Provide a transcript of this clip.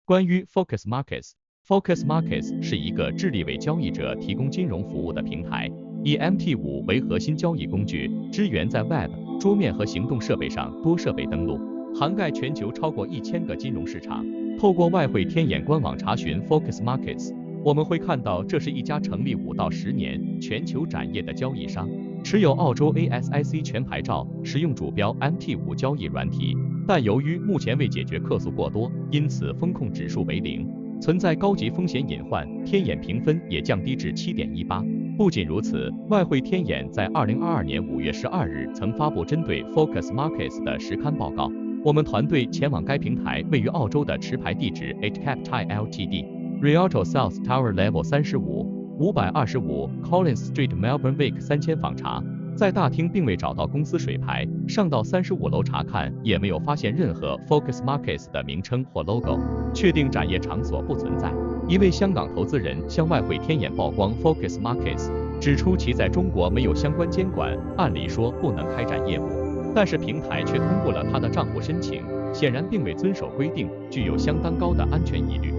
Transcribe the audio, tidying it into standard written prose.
关于 Focus Markets。Focus Markets 是一个致力为交易者提供金融服务的平台，以 MT5 为核心交易工具，支援在 Web、桌面和行动设备上多设备登录，涵盖全球超过1000个金融市场。透过外汇天眼官网查询 Focus Markets， 我们会看到这是一家成立5到10年、全球展业的交易商，持有澳洲 ASIC 全牌照，使用主标 MT5 交易软体，但由于目前未解决客诉过多，因此风控指数为0。存在高级风险隐患，天眼评分也降低至 7.18。不仅如此，外汇天眼在2022年5月12日曾发布针对 Focus Markets 的实勘报告。我们团队前往该平台位于澳洲的持牌地址 8Cap Ltd、Rialto South Tower Level 35、525 Collins Street Melbourne Vic 3000访查。在大厅并未找到公司水牌，上到35楼查看也没有发现任何 Focus Markets 的名称或 logo， 确定展业场所不存在。一位香港投资人向外汇天眼曝光 Focus Markets， 指出其在中国没有相关监管，按理说不能开展业务，但是平台却通过了他的账户申请，显然并未遵守规定，具有相当高的安全疑虑。